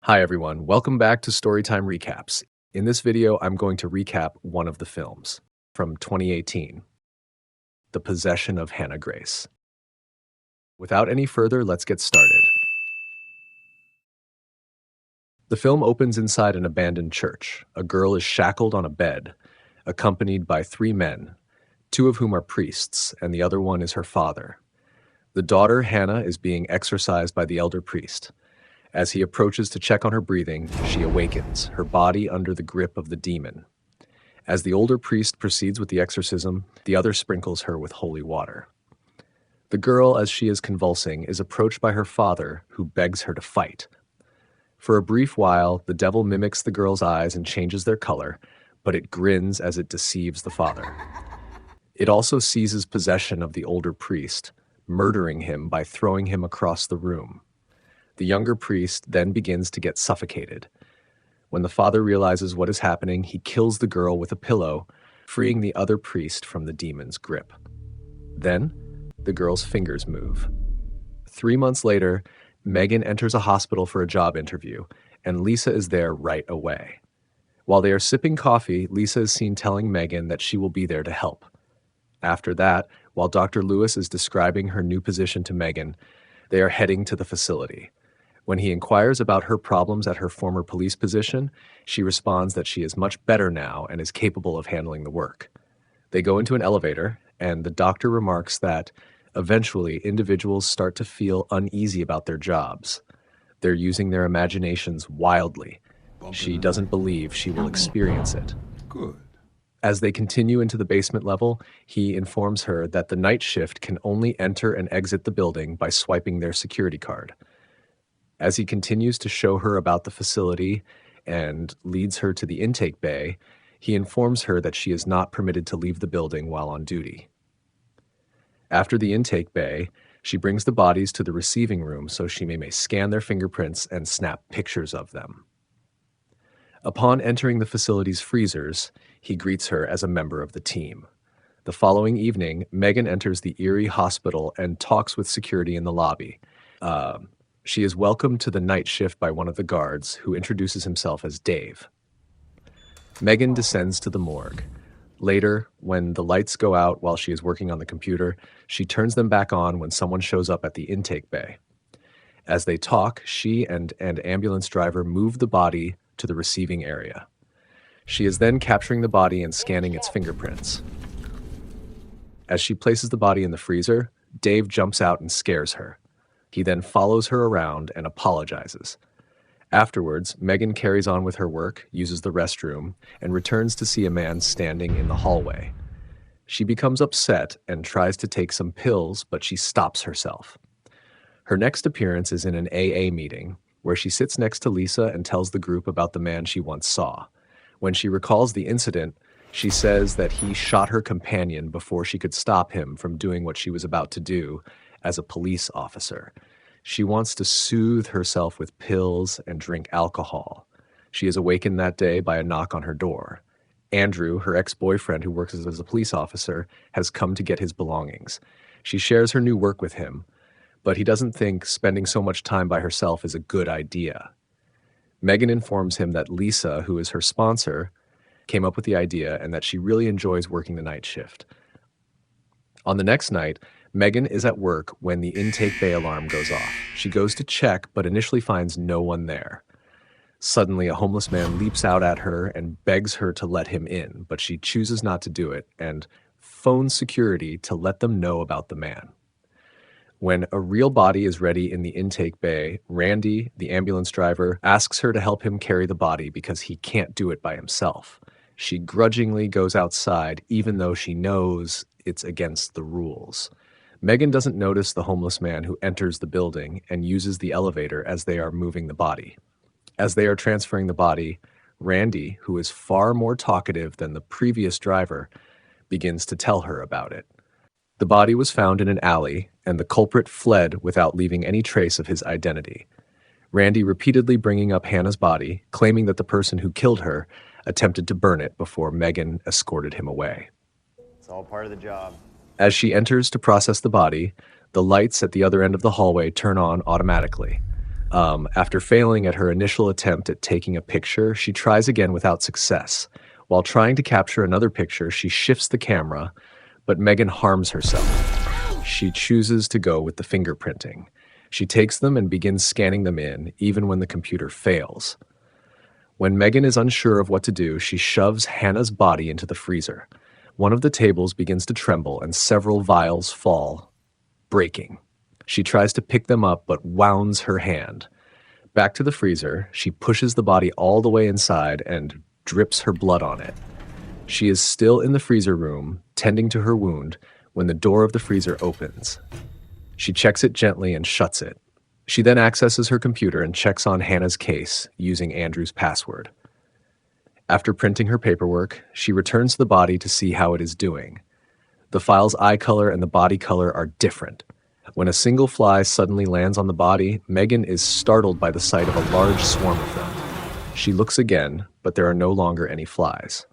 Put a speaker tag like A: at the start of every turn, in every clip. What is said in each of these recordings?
A: Hi everyone, welcome back to Storytime Recaps. In this video, I'm going to recap one of the films from 2018, The Possession of Hannah Grace. Without any further, let's get started. The film opens inside an abandoned church. A girl is shackled on a bed, accompanied by three men, two of whom are priests, and the other one is her father. The daughter, Hannah, is being exorcised by the elder priest. As he approaches to check on her breathing, she awakens, her body under the grip of the demon. As the older priest proceeds with the exorcism, the other sprinkles her with holy water. The girl, as she is convulsing, is approached by her father, who begs her to fight. For a brief while, the devil mimics the girl's eyes and changes their color, but it grins as it deceives the father. It also seizes possession of the older priest, murdering him by throwing him across the room. The younger priest then begins to get suffocated. When the father realizes what is happening, he kills the girl with a pillow, freeing the other priest from the demon's grip. Then, the girl's fingers move. 3 months later, Megan enters a hospital for a job interview, and Lisa is there right away. While they are sipping coffee, Lisa is seen telling Megan that she will be there to help. After that, while Dr. Lewis is describing her new position to Megan, they are heading to the facility. When he inquires about her problems at her former police position, she responds that she is much better now and is capable of handling the work. They go into an elevator, and the doctor remarks that eventually individuals start to feel uneasy about their jobs. They're using their imaginations wildly. She doesn't believe she will experience it.
B: Good.
A: As they continue into the basement level, he informs her that the night shift can only enter and exit the building by swiping their security card. As he continues to show her about the facility and leads her to the intake bay, he informs her that she is not permitted to leave the building while on duty. After the intake bay, she brings the bodies to the receiving room so she may scan their fingerprints and snap pictures of them. Upon entering the facility's freezers, he greets her as a member of the team. The following evening, Megan enters the Erie Hospital and talks with security in the lobby. She is welcomed to the night shift by one of the guards, who introduces himself as Dave. Megan descends to the morgue. Later, when the lights go out while she is working on the computer, she turns them back on when someone shows up at the intake bay. As they talk, she and an ambulance driver move the body to the receiving area. She is then capturing the body and scanning its fingerprints. As she places the body in the freezer, Dave jumps out and scares her. He then follows her around and apologizes. Afterwards, Megan carries on with her work, uses the restroom, and returns to see a man standing in the hallway. She becomes upset and tries to take some pills, but she stops herself. Her next appearance is in an AA meeting, where she sits next to Lisa and tells the group about the man she once saw. When she recalls the incident, she says that he shot her companion before she could stop him from doing what she was about to do as a police officer. She wants to soothe herself with pills and drink alcohol. She is awakened that day by a knock on her door. Andrew, her ex-boyfriend who works as a police officer, has come to get his belongings. She shares her new work with him, but he doesn't think spending so much time by herself is a good idea. Megan informs him that Lisa, who is her sponsor, came up with the idea and that she really enjoys working the night shift. On the next night, Megan is at work when the intake bay alarm goes off. She goes to check, but initially finds no one there. Suddenly, a homeless man leaps out at her and begs her to let him in, but she chooses not to do it and phones security to let them know about the man. When a real body is ready in the intake bay, Randy, the ambulance driver, asks her to help him carry the body because he can't do it by himself. She grudgingly goes outside, even though she knows it's against the rules. Megan doesn't notice the homeless man who enters the building and uses the elevator as they are moving the body. As they are transferring the body, Randy, who is far more talkative than the previous driver, begins to tell her about it. The body was found in an alley, and the culprit fled without leaving any trace of his identity. Randy repeatedly bringing up Hannah's body, claiming that the person who killed her attempted to burn it before Megan escorted him away.
C: It's all part of the job.
A: As she enters to process the body, the lights at the other end of the hallway turn on automatically. After failing at her initial attempt at taking a picture, she tries again without success. While trying to capture another picture, she shifts the camera, but Megan harms herself. She chooses to go with the fingerprinting. She takes them and begins scanning them in, even when the computer fails. When Megan is unsure of what to do, she shoves Hannah's body into the freezer. One of the tables begins to tremble and several vials fall, breaking. She tries to pick them up but wounds her hand. Back to the freezer, she pushes the body all the way inside and drips her blood on it. She is still in the freezer room, tending to her wound, when the door of the freezer opens. She checks it gently and shuts it. She then accesses her computer and checks on Hannah's case using Andrew's password. After printing her paperwork, she returns the body to see how it is doing. The file's eye color and the body color are different. When a single fly suddenly lands on the body, Megan is startled by the sight of a large swarm of them. She looks again, but there are no longer any flies.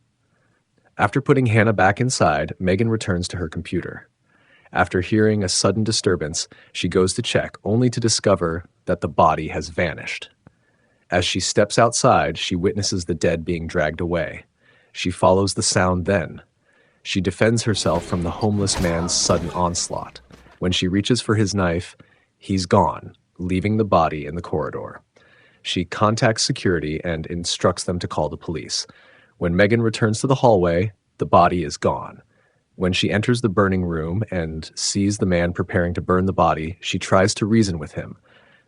A: After putting Hannah back inside, Megan returns to her computer. After hearing a sudden disturbance, she goes to check, only to discover that the body has vanished. As she steps outside, she witnesses the dead being dragged away. She follows the sound then. She defends herself from the homeless man's sudden onslaught. When she reaches for his knife, he's gone, leaving the body in the corridor. She contacts security and instructs them to call the police. When Megan returns to the hallway, the body is gone. When she enters the burning room and sees the man preparing to burn the body, she tries to reason with him.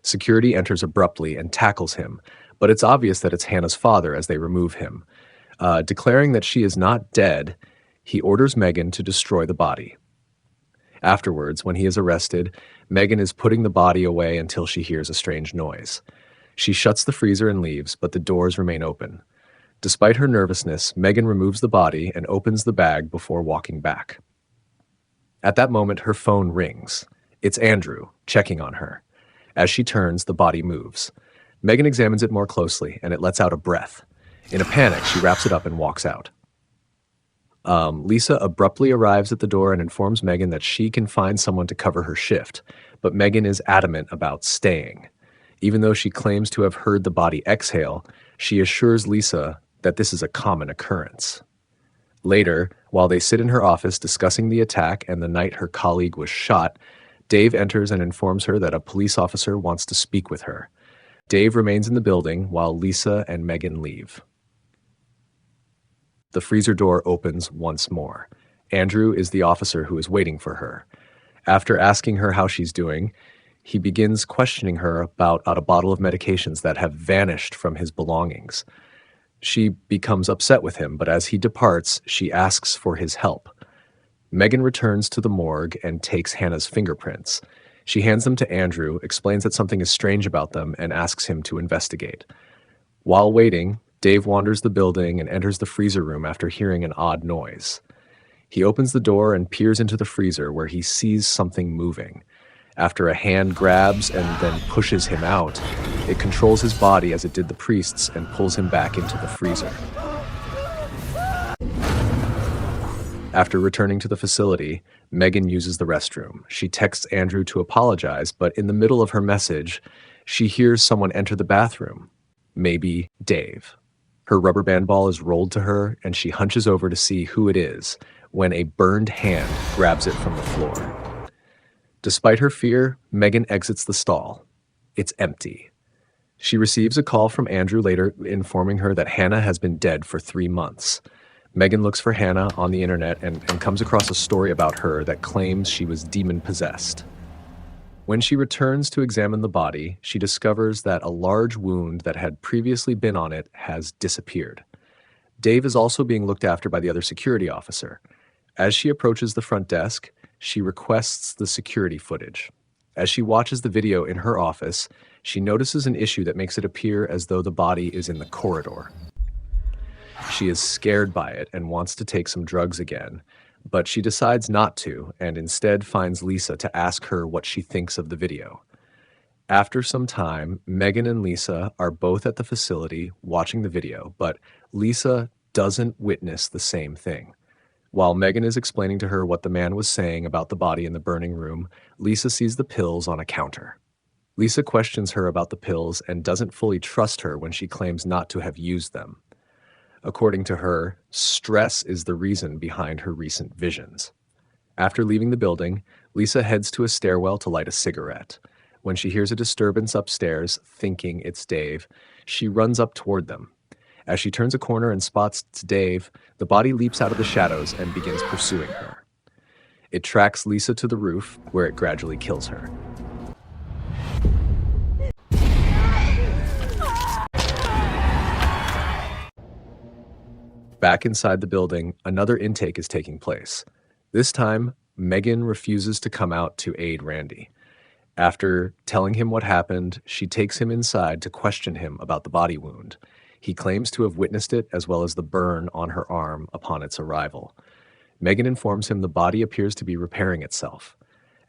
A: Security enters abruptly and tackles him, but it's obvious that it's Hannah's father as they remove him. Declaring that she is not dead, he orders Megan to destroy the body. Afterwards, when he is arrested, Megan is putting the body away until she hears a strange noise. She shuts the freezer and leaves, but the doors remain open. Despite her nervousness, Megan removes the body and opens the bag before walking back. At that moment, her phone rings. It's Andrew, checking on her. As she turns, the body moves. Megan examines it more closely, and it lets out a breath. In a panic, she wraps it up and walks out. Lisa abruptly arrives at the door and informs Megan that she can find someone to cover her shift, but Megan is adamant about staying. Even though she claims to have heard the body exhale, she assures Lisa that this is a common occurrence. Later, while they sit in her office discussing the attack and the night her colleague was shot, Dave enters and informs her that a police officer wants to speak with her. Dave remains in the building while Lisa and Megan leave. The freezer door opens once more. Andrew is the officer who is waiting for her. After asking her how she's doing, he begins questioning her about a bottle of medications that have vanished from his belongings. She becomes upset with him, but as he departs, she asks for his help. Megan returns to the morgue and takes Hannah's fingerprints. She hands them to Andrew, explains that something is strange about them, and asks him to investigate. While waiting, Dave wanders the building and enters the freezer room after hearing an odd noise. He opens the door and peers into the freezer where he sees something moving. After a hand grabs and then pushes him out, it controls his body as it did the priest's and pulls him back into the freezer. After returning to the facility, Megan uses the restroom. She texts Andrew to apologize, but in the middle of her message, she hears someone enter the bathroom. Maybe Dave. Her rubber band ball is rolled to her, and she hunches over to see who it is when a burned hand grabs it from the floor. Despite her fear, Megan exits the stall. It's empty. She receives a call from Andrew later informing her that Hannah has been dead for 3 months. Megan looks for Hannah on the internet and comes across a story about her that claims she was demon-possessed. When she returns to examine the body, she discovers that a large wound that had previously been on it has disappeared. Dave is also being looked after by the other security officer. As she approaches the front desk, she requests the security footage. As she watches the video in her office, she notices an issue that makes it appear as though the body is in the corridor. She is scared by it and wants to take some drugs again, but she decides not to and instead finds Lisa to ask her what she thinks of the video. After some time, Megan and Lisa are both at the facility watching the video, but Lisa doesn't witness the same thing. While Megan is explaining to her what the man was saying about the body in the burning room, Lisa sees the pills on a counter. Lisa questions her about the pills and doesn't fully trust her when she claims not to have used them. According to her, stress is the reason behind her recent visions. After leaving the building, Lisa heads to a stairwell to light a cigarette. When she hears a disturbance upstairs, thinking it's Dave, she runs up toward them. As she turns a corner and spots it's Dave, the body leaps out of the shadows and begins pursuing her. It tracks Lisa to the roof, where it gradually kills her. Back inside the building, another intake is taking place. This time, Megan refuses to come out to aid Randy. After telling him what happened, she takes him inside to question him about the body wound. He claims to have witnessed it as well as the burn on her arm upon its arrival. Megan informs him the body appears to be repairing itself.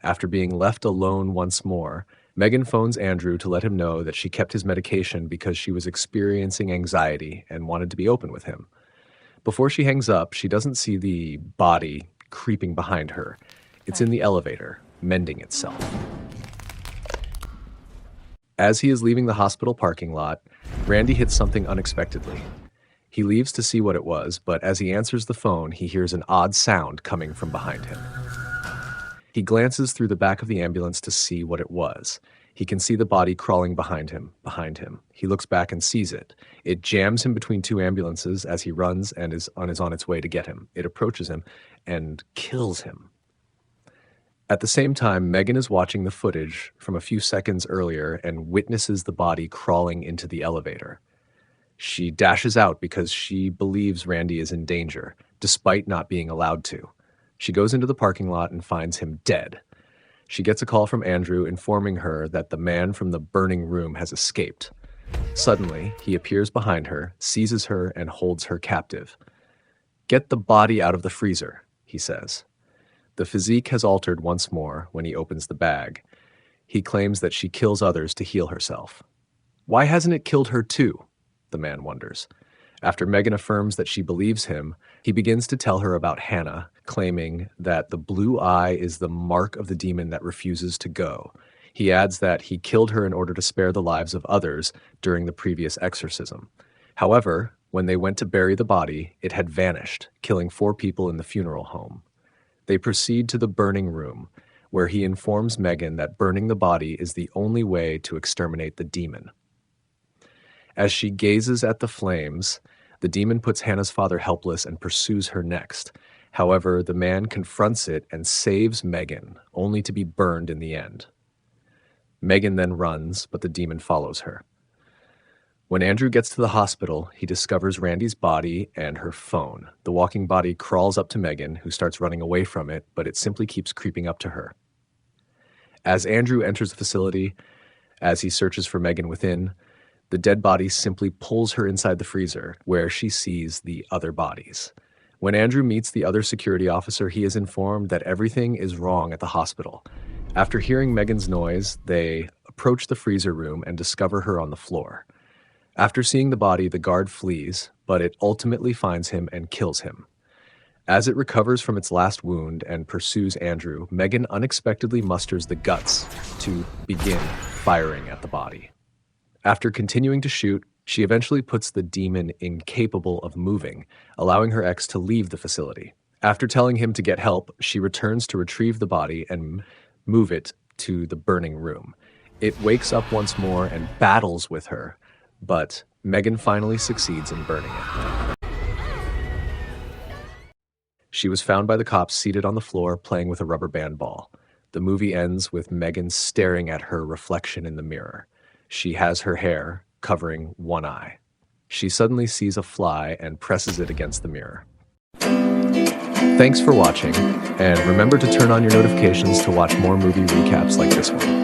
A: After being left alone once more, Megan phones Andrew to let him know that she kept his medication because she was experiencing anxiety and wanted to be open with him. Before she hangs up, she doesn't see the body creeping behind her. It's in the elevator, mending itself. As he is leaving the hospital parking lot, Randy hits something unexpectedly. He leaves to see what it was, but as he answers the phone, he hears an odd sound coming from behind him. He glances through the back of the ambulance to see what it was. He can see the body crawling behind him. He looks back and sees it. It jams him between two ambulances as he runs and is on its way to get him. It approaches him and kills him. At the same time, Megan is watching the footage from a few seconds earlier and witnesses the body crawling into the elevator. She dashes out because she believes Randy is in danger, despite not being allowed to. She goes into the parking lot and finds him dead. She gets a call from Andrew informing her that the man from the burning room has escaped. Suddenly, he appears behind her, seizes her, and holds her captive. "Get the body out of the freezer," he says. The physique has altered once more when he opens the bag. He claims that she kills others to heal herself. Why hasn't it killed her too? The man wonders. After Megan affirms that she believes him, he begins to tell her about Hannah, claiming that the blue eye is the mark of the demon that refuses to go. He adds that he killed her in order to spare the lives of others during the previous exorcism. However, when they went to bury the body, it had vanished, killing 4 people in the funeral home. They proceed to the burning room, where he informs Megan that burning the body is the only way to exterminate the demon. As she gazes at the flames, the demon puts Hannah's father helpless and pursues her next. However, the man confronts it and saves Megan, only to be burned in the end. Megan then runs, but the demon follows her. When Andrew gets to the hospital, he discovers Randy's body and her phone. The walking body crawls up to Megan, who starts running away from it, but it simply keeps creeping up to her. As Andrew enters the facility, as he searches for Megan within, the dead body simply pulls her inside the freezer, where she sees the other bodies. When Andrew meets the other security officer, he is informed that everything is wrong at the hospital. After hearing Megan's noise, they approach the freezer room and discover her on the floor. After seeing the body, the guard flees, but it ultimately finds him and kills him. As it recovers from its last wound and pursues Andrew, Megan unexpectedly musters the guts to begin firing at the body. After continuing to shoot, she eventually puts the demon incapable of moving, allowing her ex to leave the facility. After telling him to get help, she returns to retrieve the body and move it to the burning room. It wakes up once more and battles with her, but Megan finally succeeds in burning it. She was found by the cops seated on the floor playing with a rubber band ball. The movie ends with Megan staring at her reflection in the mirror. She has her hair covering one eye. She suddenly sees a fly and presses it against the mirror. Thanks for watching, and remember to turn on your notifications to watch more movie recaps like this one.